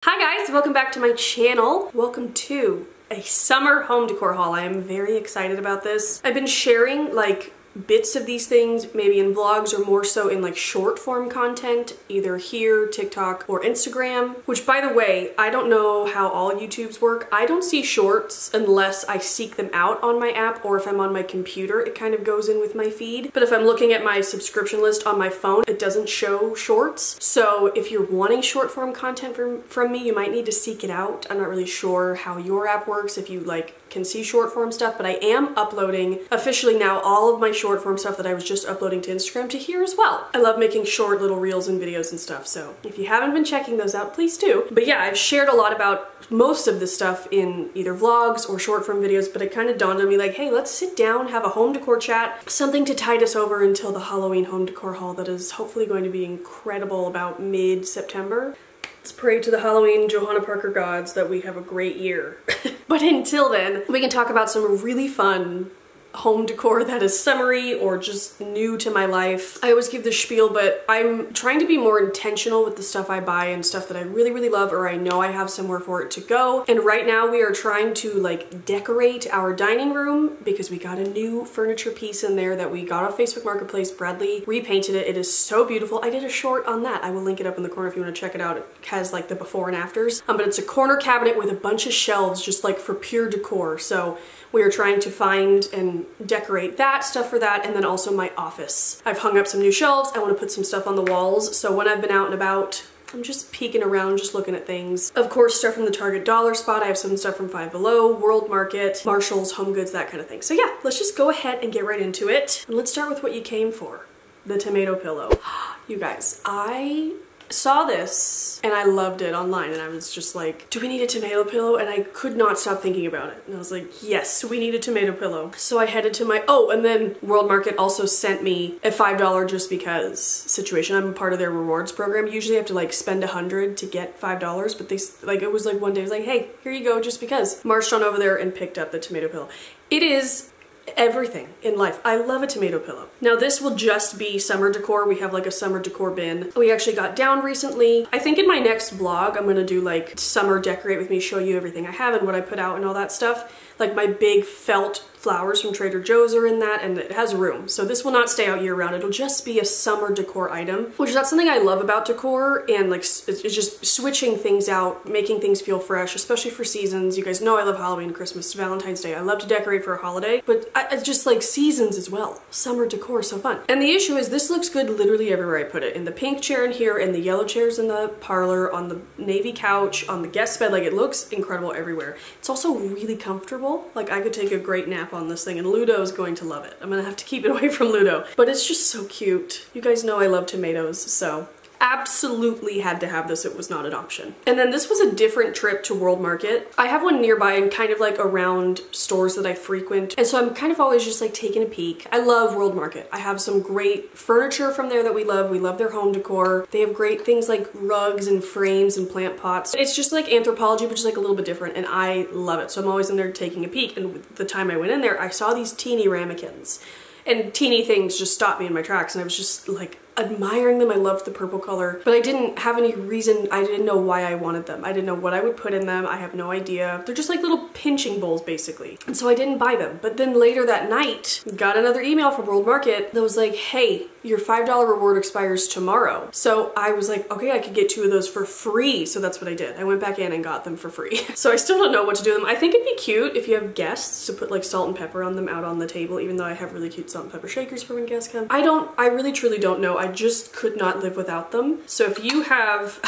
Hi guys, welcome back to my channel. Welcome to a summer home decor haul. I am very excited about this. I've been sharing like bits of these things maybe in vlogs or more so in like short form content, either here, TikTok, or Instagram, which by the way, I don't know how all YouTubes work. I don't see shorts unless I seek them out on my app, or if I'm on my computer, it kind of goes in with my feed. But if I'm looking at my subscription list on my phone, it doesn't show shorts. So if you're wanting short form content from me, you might need to seek it out. I'm not really sure how your app works, if you like can see short form stuff, but I am uploading officially now all of my short form stuff that I was just uploading to Instagram to here as well. I love making short little reels and videos and stuff, so if you haven't been checking those out, please do. But yeah, I've shared a lot about most of this stuff in either vlogs or short form videos, but it kind of dawned on me like, hey, let's sit down, have a home decor chat, something to tide us over until the Halloween home decor haul that is hopefully going to be incredible about mid-September. Let's pray to the Halloween Johanna Parker gods that we have a great year. But until then, we can talk about some really fun home decor that is summery or just new to my life. I always give the spiel, but I'm trying to be more intentional with the stuff I buy and stuff that I really, really love, or I know I have somewhere for it to go. And right now we are trying to like decorate our dining room because we got a new furniture piece in there that we got off Facebook Marketplace. Bradley repainted it. It is so beautiful. I did a short on that. I will link it up in the corner if you want to check it out. It has like the before and afters. But it's a corner cabinet with a bunch of shelves just like for pure decor. So we are trying to find and decorate that stuff for that, and then also my office. I've hung up some new shelves. I want to put some stuff on the walls, so when I've been out and about, I'm just peeking around, just looking at things. Of course, stuff from the Target dollar spot. I have some stuff from Five Below, World Market, Marshalls, Home Goods, that kind of thing. So yeah, let's just go ahead and get right into it. And let's start with what you came for, the tomato pillow. You guys, I saw this and I loved it online, and I was just like, do we need a tomato pillow? And I could not stop thinking about it. And I was like, yes, we need a tomato pillow. So I headed to my, and then World Market also sent me a $5 just because situation. I'm a part of their rewards program. Usually I have to like spend $100 to get $5, but they like, it was like one day, it was like, hey, here you go, just because. Marched on over there and picked up the tomato pillow. It is everything in life. I love a tomato pillow. Now this will just be summer decor. We have like a summer decor bin. We actually got down recently. I think in my next vlog I'm gonna do like summer decorate with me, show you everything I have and what I put out and all that stuff. Like my big felt flowers from Trader Joe's are in that, and it has room. So this will not stay out year round. It'll just be a summer decor item, which is not something I love about decor, and like it's just switching things out, making things feel fresh, especially for seasons. You guys know I love Halloween, Christmas, Valentine's Day. I love to decorate for a holiday, but I just like seasons as well. Summer decor is so fun. And the issue is this looks good literally everywhere I put it. In the pink chair in here, in the yellow chairs in the parlor, on the navy couch, on the guest bed. Like it looks incredible everywhere. It's also really comfortable. Like I could take a great nap on this thing, and Ludo is going to love it. I'm gonna have to keep it away from Ludo, but it's just so cute. You guys know I love tomatoes, so absolutely had to have this. It was not an option. And then this was a different trip to World Market. I have one nearby and kind of like around stores that I frequent, and so I'm kind of always just like taking a peek. I love World Market. I have some great furniture from there that we love. We love their home decor. They have great things like rugs and frames and plant pots. It's just like Anthropologie, but just like a little bit different, and I love it. So I'm always in there taking a peek, and the time I went in there, I saw these teeny ramekins. And teeny things just stopped me in my tracks, and I was just like admiring them. I loved the purple color, but I didn't have any reason. I didn't know why I wanted them. I didn't know what I would put in them. I have no idea. They're just like little pinching bowls basically. And so I didn't buy them. But then later that night, got another email from World Market that was like, hey, your $5 reward expires tomorrow. So I was like, okay, I could get 2 of those for free. So that's what I did. I went back in and got them for free. So I still don't know what to do with them. I think it'd be cute if you have guests to put like salt and pepper on them out on the table, even though I have really cute salt and pepper shakers for when guests come. I really truly don't know. I just could not live without them. So if you have,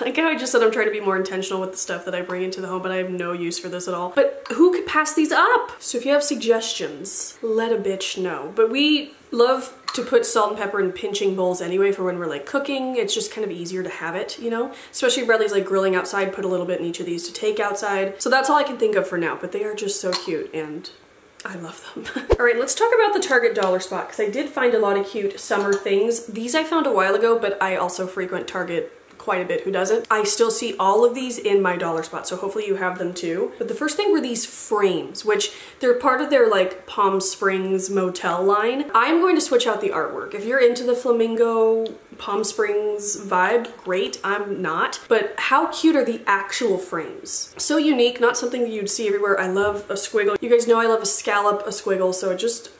like how I just said, I'm trying to be more intentional with the stuff that I bring into the home, but I have no use for this at all. But who could pass these up? So if you have suggestions, let a bitch know. But we love to put salt and pepper in pinching bowls anyway for when we're like cooking. It's just kind of easier to have it, you know? Especially Bradley's like grilling outside, put a little bit in each of these to take outside. So that's all I can think of for now, but they are just so cute and I love them. All right, let's talk about the Target dollar spot, because I did find a lot of cute summer things. These I found a while ago, but I also frequent Target quite a bit. Who doesn't? I still see all of these in my dollar spot, so hopefully you have them too. But the first thing were these frames, which they're part of their like Palm Springs motel line. I'm going to switch out the artwork. If you're into the flamingo Palm Springs vibe, great. I'm not. But how cute are the actual frames? So unique, not something that you'd see everywhere. I love a squiggle. You guys know I love a scallop, a squiggle, so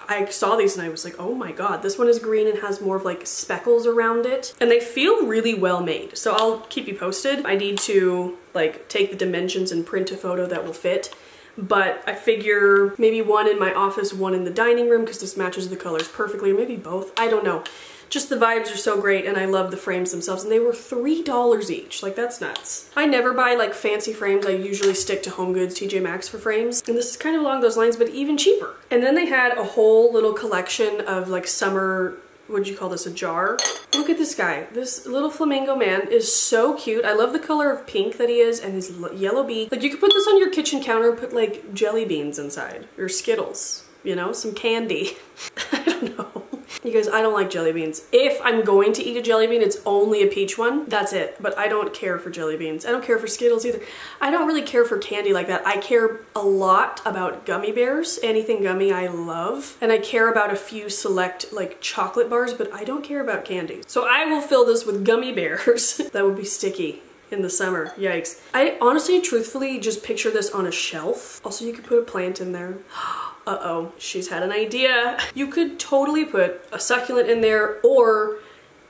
I saw these and I was like, oh my god, this one is green and has more of like speckles around it. And they feel really well made. So I'll keep you posted. I need to like take the dimensions and print a photo that will fit. But I figure maybe one in my office, one in the dining room, because this matches the colors perfectly, or maybe both. I don't know. Just the vibes are so great, and I love the frames themselves, and they were $3 each. Like, that's nuts. I never buy like fancy frames. I usually stick to Home Goods, TJ Maxx for frames, and this is kind of along those lines, but even cheaper. And then they had a whole little collection of like summer, what'd you call this, a jar? Look at this guy. This little flamingo man is so cute. I love the color of pink that he is and his yellow beak. Like, you could put this on your kitchen counter and put like jelly beans inside, or Skittles, you know, some candy. I don't know. You guys, I don't like jelly beans. If I'm going to eat a jelly bean, it's only a peach one. That's it. But I don't care for jelly beans. I don't care for Skittles either. I don't really care for candy like that. I care a lot about gummy bears. Anything gummy I love. And I care about a few select like chocolate bars, but I don't care about candy. So I will fill this with gummy bears. That would be sticky in the summer. Yikes. I honestly, truthfully, just picture this on a shelf. Also, you could put a plant in there. Uh-oh, she's had an idea. You could totally put a succulent in there or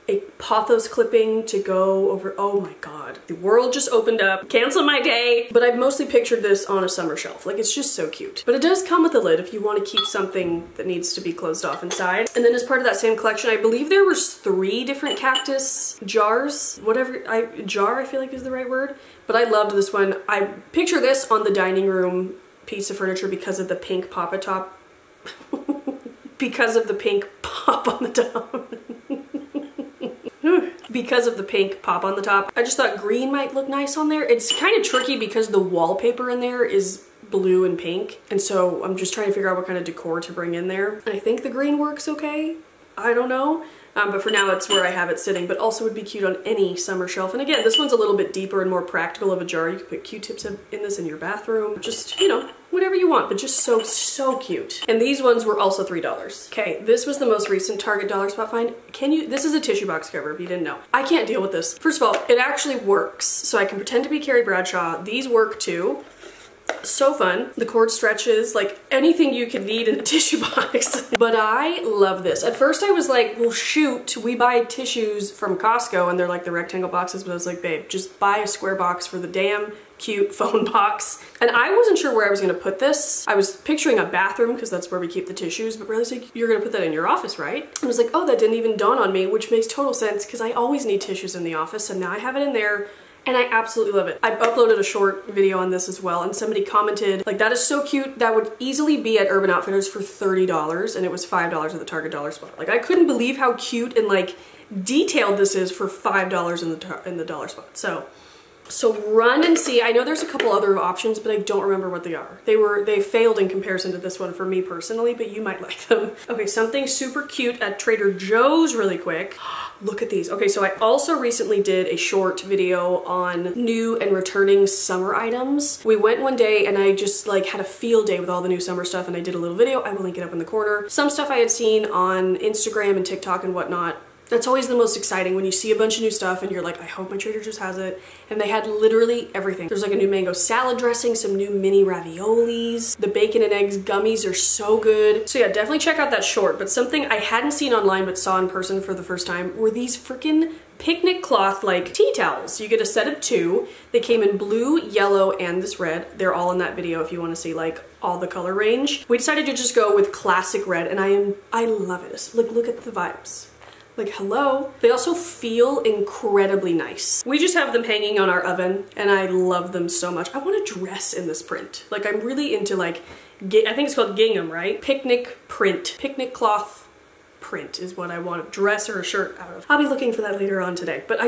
a pothos clipping to go over. Oh my god, the world just opened up. Cancel my day. But I've mostly pictured this on a summer shelf. Like, it's just so cute. But it does come with a lid if you want to keep something that needs to be closed off inside. And then as part of that same collection, I believe there was 3 different cactus jars. Jar I feel like is the right word. But I loved this one. I picture this on the dining room piece of furniture because of the pink pop top. Because of the pink pop on the top. Because of the pink pop on the top. I just thought green might look nice on there. It's kind of tricky because the wallpaper in there is blue and pink. And so I'm just trying to figure out what kind of decor to bring in there. And I think the green works okay. I don't know. But for now, it's where I have it sitting, but also would be cute on any summer shelf. And again, this one's a little bit deeper and more practical of a jar. You could put Q-tips in this in your bathroom. Just, you know, whatever you want, but just so, so cute. And these ones were also $3. Okay, this was the most recent Target dollar spot find. This is a tissue box cover if you didn't know. I can't deal with this. First of all, it actually works. So I can pretend to be Carrie Bradshaw. These work too. So fun. The cord stretches, like anything you could need in a tissue box. But I love this. At first I was like, well shoot, we buy tissues from Costco and they're like the rectangle boxes, but I was like, babe, just buy a square box for the damn cute phone box. And I wasn't sure where I was gonna put this. I was picturing a bathroom because that's where we keep the tissues, but Riley's like, you're gonna put that in your office, right? I was like, oh, that didn't even dawn on me, which makes total sense because I always need tissues in the office, and now I have it in there. And I absolutely love it. I've uploaded a short video on this as well, and somebody commented, like, that is so cute. That would easily be at Urban Outfitters for $30, and it was $5 at the Target dollar spot. Like, I couldn't believe how cute and like detailed this is for $5 in the dollar spot. So run and see. I know there's a couple other options, but I don't remember what they are. They failed in comparison to this one for me personally, but you might like them. Okay, something super cute at Trader Joe's really quick. Look at these. Okay, so I also recently did a short video on new and returning summer items. We went one day and I just like had a field day with all the new summer stuff, and I did a little video. I will link it up in the corner. Some stuff I had seen on Instagram and TikTok and whatnot. That's always the most exciting when you see a bunch of new stuff and you're like, I hope my Trader Joe's has it. And they had literally everything. There's like a new mango salad dressing, some new mini raviolis. The bacon and eggs gummies are so good. So yeah, definitely check out that short. But something I hadn't seen online but saw in person for the first time were these freaking picnic cloth like tea towels. You get a set of 2. They came in blue, yellow, and this red. They're all in that video if you want to see like all the color range. We decided to just go with classic red, and I love it. Look at the vibes. Like, hello. They also feel incredibly nice. We just have them hanging on our oven and I love them so much. I want to dress in this print. Like, I'm really into like, I think it's called gingham, right? Picnic print, picnic cloth print is what I want a dress or a shirt out of. I'll be looking for that later on today, but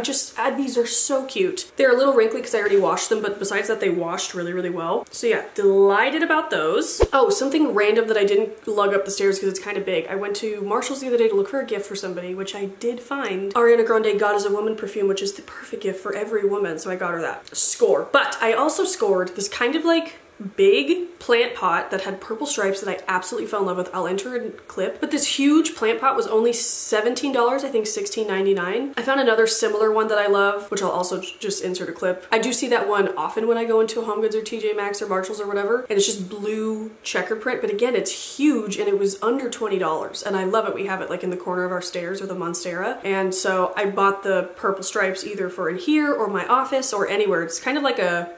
these are so cute. They're a little wrinkly because I already washed them, but besides that, they washed really, really well. So yeah, delighted about those. Oh, something random that I didn't lug up the stairs because it's kind of big. I went to Marshall's the other day to look for a gift for somebody, which I did find Ariana Grande God is a Woman perfume, which is the perfect gift for every woman, so I got her that. Score. But I also scored this kind of like big plant pot that had purple stripes that I absolutely fell in love with. I'll enter a clip, but this huge plant pot was only $17, I think $16.99. I found another similar one that I love, which I'll also just insert a clip. I do see that one often when I go into a HomeGoods or TJ Maxx or Marshalls or whatever, and it's just blue checker print, but again, it's huge and it was under $20, and I love it. We have it like in the corner of our stairs or the Monstera, and so I bought the purple stripes either for in here or my office or anywhere. It's kind of like a,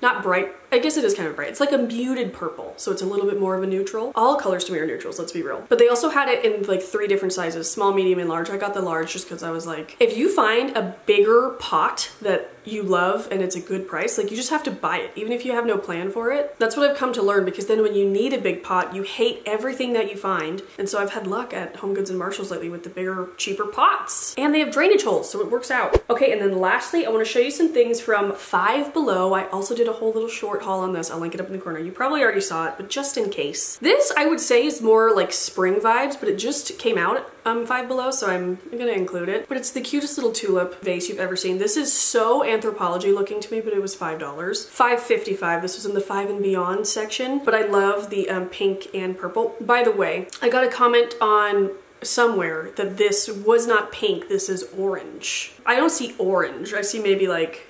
not bright, I guess it is kind of bright. It's like a muted purple, so it's a little bit more of a neutral. All colors to me are neutrals, let's be real. But they also had it in like 3 different sizes, small, medium, and large. I got the large just because I was like, if you find a bigger pot that you love and it's a good price, like you just have to buy it, even if you have no plan for it. That's what I've come to learn, because then when you need a big pot, you hate everything that you find. And so I've had luck at HomeGoods and Marshalls lately with the bigger, cheaper pots. And they have drainage holes, so it works out. Okay, and then lastly, I want to show you some things from Five Below. I also did a whole little short haul on this. I'll link it up in the corner. You probably already saw it, but just in case. This, I would say, is more like spring vibes, but it just came out at Five Below, so I'm gonna include it. But it's the cutest little tulip vase you've ever seen. This is so Anthropologie looking to me, but it was $5. $5.55. This was in the Five and Beyond section, but I love the pink and purple. By the way, I got a comment on somewhere that this was not pink, this is orange. I don't see orange. I see maybe like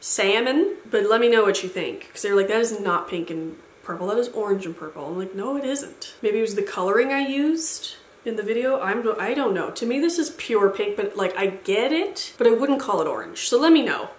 salmon, but let me know what you think, because they're like, that is not pink and purple, that is orange and purple. I'm like, no, it isn't. Maybe it was the coloring I used in the video. I don't know. To me, this is pure pink, but like, I get it, but I wouldn't call it orange. So let me know.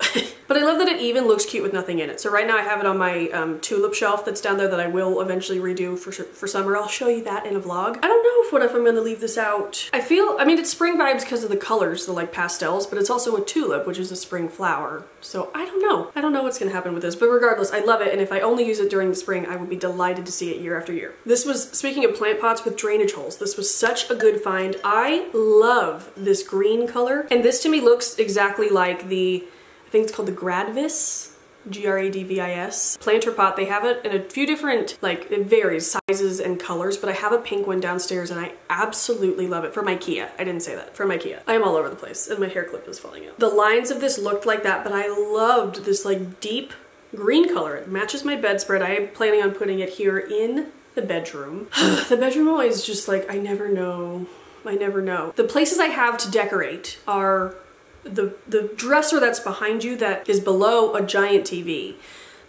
But I love that it even looks cute with nothing in it. So right now I have it on my tulip shelf that's down there that I will eventually redo for summer. I'll show you that in a vlog. I don't know if I'm gonna leave this out. I mean, it's spring vibes because of the colors, the like pastels, but it's also a tulip, which is a spring flower. So I don't know. I don't know what's gonna happen with this, but regardless, I love it. And if I only use it during the spring, I would be delighted to see it year after year. This was, speaking of plant pots with drainage holes, this was such a good find. I love this green color. And this to me looks exactly like the, I think it's called the Gradvis, Gradvis planter pot. They have it in a few different, like, it varies sizes and colors, but I have a pink one downstairs and I absolutely love it. From IKEA. I didn't say that. From IKEA. I am all over the place and my hair clip is falling out. The lines of this looked like that, but I loved this like deep green color. It matches my bedspread. I am planning on putting it here in the bedroom. The bedroom always just like, I never know. I never know. The places I have to decorate are the dresser that's behind you that is below a giant TV.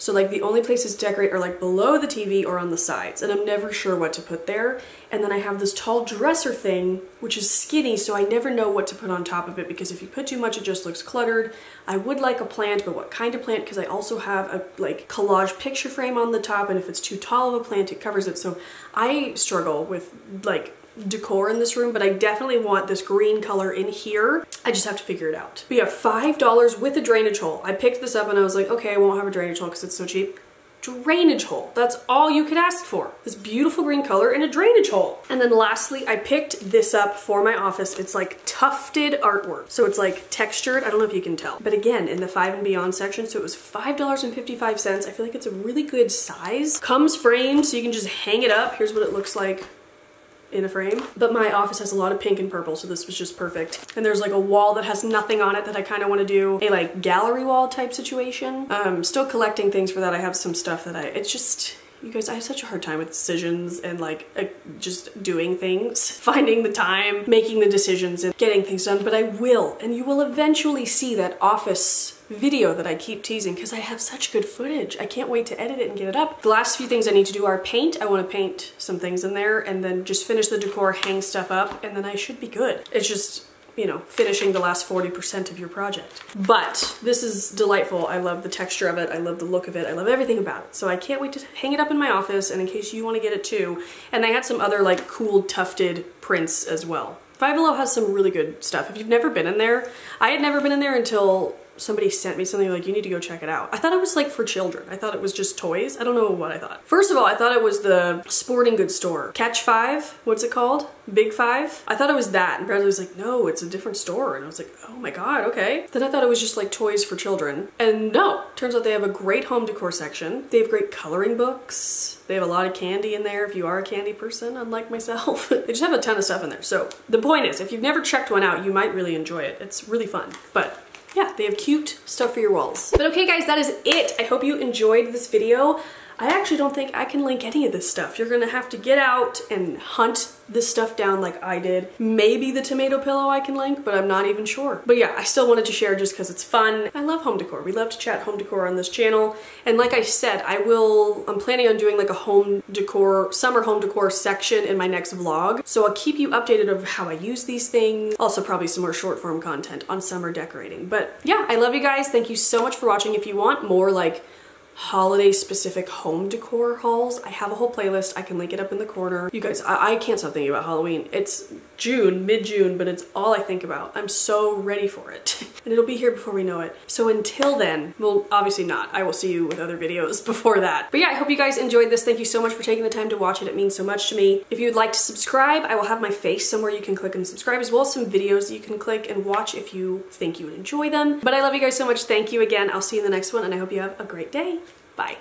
So like the only places to decorate are like below the TV or on the sides, and I'm never sure what to put there. And then I have this tall dresser thing, which is skinny, so I never know what to put on top of it, because if you put too much, it just looks cluttered. I would like a plant, but what kind of plant? Because I also have a like collage picture frame on the top, and if it's too tall of a plant, it covers it. So I struggle with like decor in this room, but I definitely want this green color in here. I just have to figure it out. We have $5 with a drainage hole. I picked this up and I was like, okay, I won't have a drainage hole because it's so cheap. Drainage hole. That's all you could ask for. This beautiful green color and a drainage hole. And then lastly, I picked this up for my office. It's like tufted artwork. So it's like textured. I don't know if you can tell. But again, in the Five and Beyond section, so it was $5.55. I feel like it's a really good size. Comes framed so you can just hang it up. Here's what it looks like in a frame. But my office has a lot of pink and purple, so this was just perfect. And there's like a wall that has nothing on it that I kind of want to do a like gallery wall type situation. Still collecting things for that. I have some stuff that it's just, you guys, I have such a hard time with decisions and like just doing things, finding the time, making the decisions and getting things done, but I will. And you will eventually see that office video that I keep teasing because I have such good footage. I can't wait to edit it and get it up. The last few things I need to do are paint. I want to paint some things in there and then just finish the decor, hang stuff up, and then I should be good. It's just, you know, finishing the last 40% of your project. But this is delightful. I love the texture of it. I love the look of it. I love everything about it. So I can't wait to hang it up in my office, and in case you want to get it too. And they had some other like cool tufted prints as well. Five Below has some really good stuff. If you've never been in there, I had never been in there until somebody sent me something like, you need to go check it out. I thought it was like for children. I thought it was just toys. I don't know what I thought. First of all, I thought it was the sporting goods store. Catch Five? What's it called? Big Five? I thought it was that. And Bradley was like, no, it's a different store. And I was like, oh my God, okay. Then I thought it was just like toys for children. And no, turns out they have a great home decor section. They have great coloring books. They have a lot of candy in there if you are a candy person, unlike myself. They just have a ton of stuff in there. So the point is, if you've never checked one out, you might really enjoy it. It's really fun. But yeah, they have cute stuff for your walls. But okay guys, that is it. I hope you enjoyed this video. I actually don't think I can link any of this stuff. You're gonna have to get out and hunt this stuff down like I did. Maybe the tomato pillow I can link, but I'm not even sure. But yeah, I still wanted to share just because it's fun. I love home decor. We love to chat home decor on this channel. And like I said, I'm planning on doing like a home decor, summer home decor section in my next vlog. So I'll keep you updated of how I use these things. Also probably some more short form content on summer decorating. But yeah, I love you guys. Thank you so much for watching. If you want more like holiday specific home decor hauls, I have a whole playlist. I can link it up in the corner. You guys, I can't stop thinking about Halloween. It's June, mid-June, but it's all I think about. I'm so ready for it. And it'll be here before we know it. So until then, well, obviously not. I will see you with other videos before that. But yeah, I hope you guys enjoyed this. Thank you so much for taking the time to watch it. It means so much to me. If you'd like to subscribe, I will have my face somewhere you can click and subscribe, as well as some videos that you can click and watch if you think you would enjoy them. But I love you guys so much. Thank you again. I'll see you in the next one, and I hope you have a great day. Bye.